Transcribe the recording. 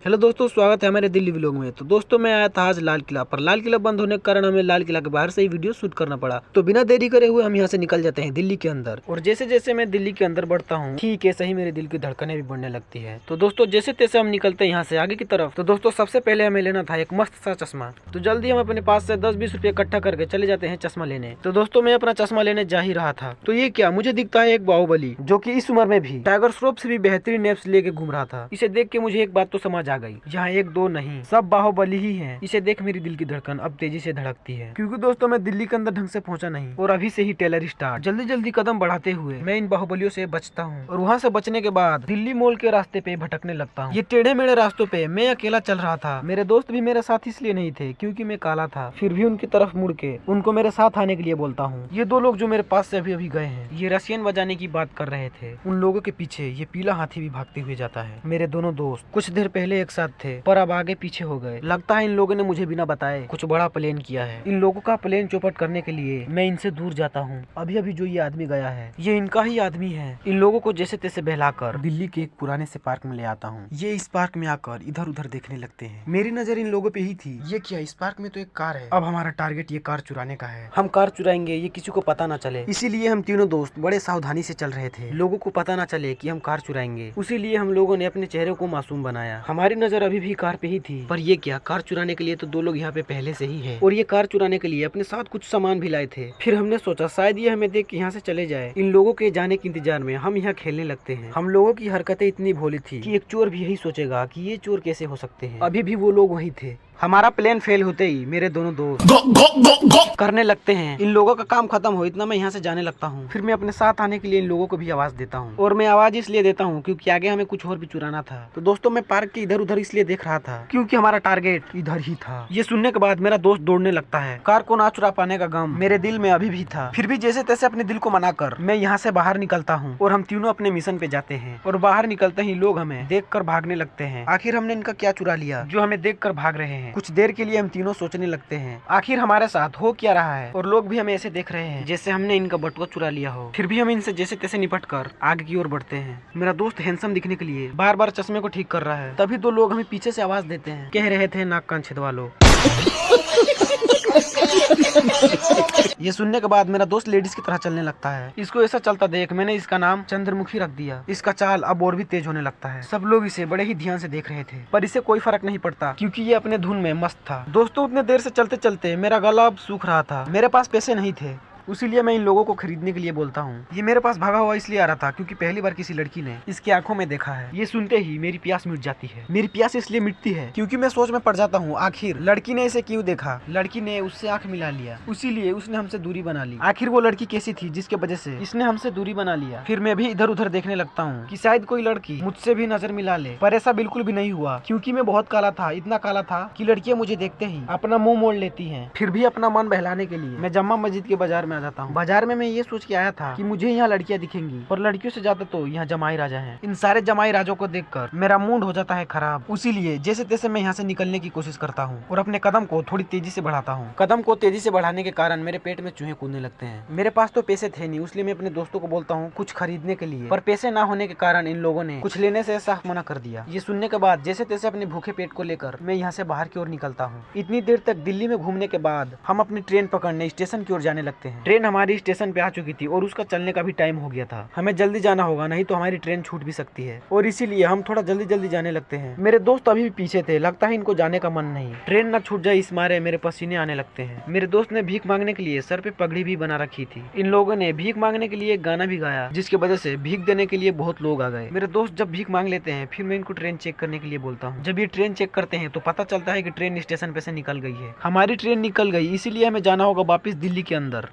Hello दोस्तों, स्वागत है हमारे दिल्ली व्लॉग में। तो दोस्तों मैं आया था आज लाल किला पर। लाल किला बंद होने के कारण हमें लाल किला के बाहर से ही वीडियो शूट करना पड़ा। तो बिना देरी करे हुए हम यहाँ से निकल जाते हैं दिल्ली के अंदर। और जैसे जैसे मैं दिल्ली के अंदर बढ़ता हूँ ठीक है सही मेरे दिल की धड़कनें भी बढ़ने लगती है। तो दोस्तों जैसे तैसे हम निकलते हैं यहाँ से आगे की तरफ। तो दोस्तों सबसे पहले हमें लेना था एक मस्त सा चश्मा। तो जल्दी हम अपने पास से 10-20 रुपए इकट्ठा करके चले जाते हैं चश्मा लेने। तो दोस्तों मैं अपना चश्मा लेने जा ही रहा था तो ये क्या मुझे दिखता है एक बाहुबली, जो की इस उम्र में भी टाइगर श्रॉफ से भी बेहतरीन एप्स लेके घूम रहा था। इसे देख के मुझे एक बात तो समझ आ गई, यहाँ एक दो नहीं सब बाहुबली ही हैं। इसे देख मेरी दिल की धड़कन अब तेजी से धड़कती है, क्योंकि दोस्तों मैं दिल्ली के अंदर ढंग से पहुंचा नहीं और अभी से ही टेलर स्टार्ट। जल्दी जल्दी कदम बढ़ाते हुए मैं इन बाहुबलियों से बचता हूँ और वहाँ से बचने के बाद दिल्ली मॉल के रास्ते पे भटकने लगता हूँ। ये टेढ़े मेढ़े रास्तों पे मैं अकेला चल रहा था। मेरे दोस्त भी मेरे साथ इसलिए नहीं थे क्योंकि मैं काला था। फिर भी उनकी तरफ मुड़ के उनको मेरे साथ आने के लिए बोलता हूँ। ये दो लोग जो मेरे पास से अभी अभी गए हैं ये रशियन बजाने की बात कर रहे थे। उन लोगों के पीछे ये पीला हाथी भी भागते हुए जाता है। मेरे दोनों दोस्त कुछ देर पहले एक साथ थे पर अब आगे पीछे हो गए। लगता है इन लोगों ने मुझे बिना बताए कुछ बड़ा प्लान किया है। इन लोगों का प्लान चौपट करने के लिए मैं इनसे दूर जाता हूँ। अभी अभी जो ये आदमी गया है ये इनका ही आदमी है। इन लोगों को जैसे तैसे बहलाकर दिल्ली के एक पुराने से पार्क में ले आता हूँ। ये इस पार्क में आकर इधर उधर देखने लगते हैं। मेरी नजर इन लोगों पे ही थी। ये क्या, इस पार्क में तो एक कार है। अब हमारा टारगेट ये कार चुराने का है। हम कार चुराएंगे ये किसी को पता ना चले, इसीलिए हम तीनों दोस्त बड़े सावधानी से चल रहे थे। लोगों को पता ना चले कि हम कार चुराएंगे, उसीलिए हम लोगों ने अपने चेहरे को मासूम बनाया। हमारी नजर अभी भी कार पे ही थी। पर ये क्या, कार चुराने के लिए तो दो लोग यहाँ पे पहले से ही है और ये कार चुराने के लिए अपने साथ कुछ सामान भी लाए थे। फिर हमने सोचा शायद ये हमें देख के यहाँ से चले जाए। इन लोगों के जाने के इंतजार में हम यहाँ खेलने लगते हैं। हम लोगों की हरकतें इतनी भोली थी कि एक चोर भी यही सोचेगा कि ये चोर कैसे हो सकते हैं। अभी भी वो लोग वही थे। हमारा प्लान फेल होते ही मेरे दोनों दोस्त करने लगते हैं। इन लोगों का काम खत्म हो इतना मैं यहाँ से जाने लगता हूँ। फिर मैं अपने साथ आने के लिए इन लोगों को भी आवाज देता हूँ और मैं आवाज इसलिए देता हूँ क्योंकि आगे हमें कुछ और भी चुराना था। तो दोस्तों मैं पार्क के इधर उधर इसलिए देख रहा था क्योंकि हमारा टारगेट इधर ही था। ये सुनने के बाद मेरा दोस्त दौड़ने लगता है। कार को ना चुरा पाने का गम मेरे दिल में अभी भी था। फिर भी जैसे तैसे अपने दिल को मनाकर मैं यहाँ से बाहर निकलता हूँ और हम तीनों अपने मिशन पे जाते हैं। और बाहर निकलते ही लोग हमें देखकर भागने लगते हैं। आखिर हमने इनका क्या चुरा लिया जो हमें देखकर भाग रहे हैं। कुछ देर के लिए हम तीनों सोचने लगते हैं आखिर हमारे साथ हो क्या रहा है। और लोग भी हमें ऐसे देख रहे हैं जैसे हमने इनका बटुआ चुरा लिया हो। फिर भी हम इनसे जैसे तैसे निपट कर आगे की ओर बढ़ते हैं। मेरा दोस्त हैंडसम दिखने के लिए बार बार चश्मे को ठीक कर रहा है। तभी दो लोग हमें पीछे से आवाज देते हैं, कह रहे थे नाक कान छिदवा लो। ये सुनने के बाद मेरा दोस्त लेडीज की तरह चलने लगता है। इसको ऐसा चलता देख मैंने इसका नाम चंद्रमुखी रख दिया। इसका चाल अब और भी तेज होने लगता है। सब लोग इसे बड़े ही ध्यान से देख रहे थे पर इसे कोई फर्क नहीं पड़ता क्योंकि ये अपने धुन में मस्त था। दोस्तों उतने देर से चलते चलते मेरा गला अब सूख रहा था। मेरे पास पैसे नहीं थे, उसीलिए मैं इन लोगों को खरीदने के लिए बोलता हूँ। ये मेरे पास भागा हुआ इसलिए आ रहा था क्योंकि पहली बार किसी लड़की ने इसकी आंखों में देखा है। ये सुनते ही मेरी प्यास मिट जाती है। मेरी प्यास इसलिए मिटती है क्योंकि मैं सोच में पड़ जाता हूँ आखिर लड़की ने इसे क्यों देखा। लड़की ने उससे आंख मिला लिया, उसीलिए उसने हमसे दूरी बना ली। आखिर वो लड़की कैसी थी जिसके वजह से इसने हमसे दूरी बना लिया। फिर मैं भी इधर उधर देखने लगता हूँ कि शायद कोई लड़की मुझसे भी नजर मिला ले, पर ऐसा बिल्कुल भी नहीं हुआ क्योंकि मैं बहुत काला था। इतना काला था कि लड़कियां मुझे देखते ही अपना मुंह मोड़ लेती हैं। फिर भी अपना मन बहलाने के लिए मैं जम्मा मस्जिद के बाजार में आ जाता हूँ। बाजार में मैं ये सोच के आया था कि मुझे यहाँ लड़कियां दिखेंगी पर लड़कियों से ज्यादा तो यहाँ जमाई राजा हैं। इन सारे जमाई राजों को देखकर मेरा मूड हो जाता है खराब। उसीलिए जैसे तैसे मैं यहाँ से निकलने की कोशिश करता हूँ और अपने कदम को थोड़ी तेजी से बढ़ाता हूँ। कदम को तेजी से बढ़ाने के कारण मेरे पेट में चूहे कूदने लगते हैं। मेरे पास तो पैसे थे नहीं, इसलिए मैं अपने दोस्तों को बोलता हूँ कुछ खरीदने के लिए, पर पैसे ना होने के कारण इन लोगों ने कुछ लेने से साफ मना कर दिया। ये सुनने के बाद जैसे तैसे अपने भूखे पेट को लेकर मैं यहाँ से बाहर की ओर निकलता हूँ। इतनी देर तक दिल्ली में घूमने के बाद हम अपनी ट्रेन पकड़ने स्टेशन की ओर जाने लगते हैं। ट्रेन हमारी स्टेशन पे आ चुकी थी और उसका चलने का भी टाइम हो गया था। हमें जल्दी जाना होगा नहीं तो हमारी ट्रेन छूट भी सकती है और इसीलिए हम थोड़ा जल्दी जल्दी जाने लगते हैं। मेरे दोस्त अभी भी पीछे थे, लगता है इनको जाने का मन नहीं। ट्रेन ना छूट जाए इस मारे मेरे पसीने आने लगते हैं। मेरे दोस्त ने भीख मांगने के लिए सर पे पगड़ी भी बना रखी थी। इन लोगों ने भीख मांगने के लिए एक गाना भी गाया जिसकी वजह से भीख देने के लिए बहुत लोग आ गए। मेरे दोस्त जब भीख मांग लेते हैं फिर मैं इनको ट्रेन चेक करने के लिए बोलता हूँ। जब ये ट्रेन चेक करते हैं तो पता चलता है कि ट्रेन स्टेशन पे से निकल गई है। हमारी ट्रेन निकल गई, इसीलिए हमें जाना होगा वापिस दिल्ली के अंदर।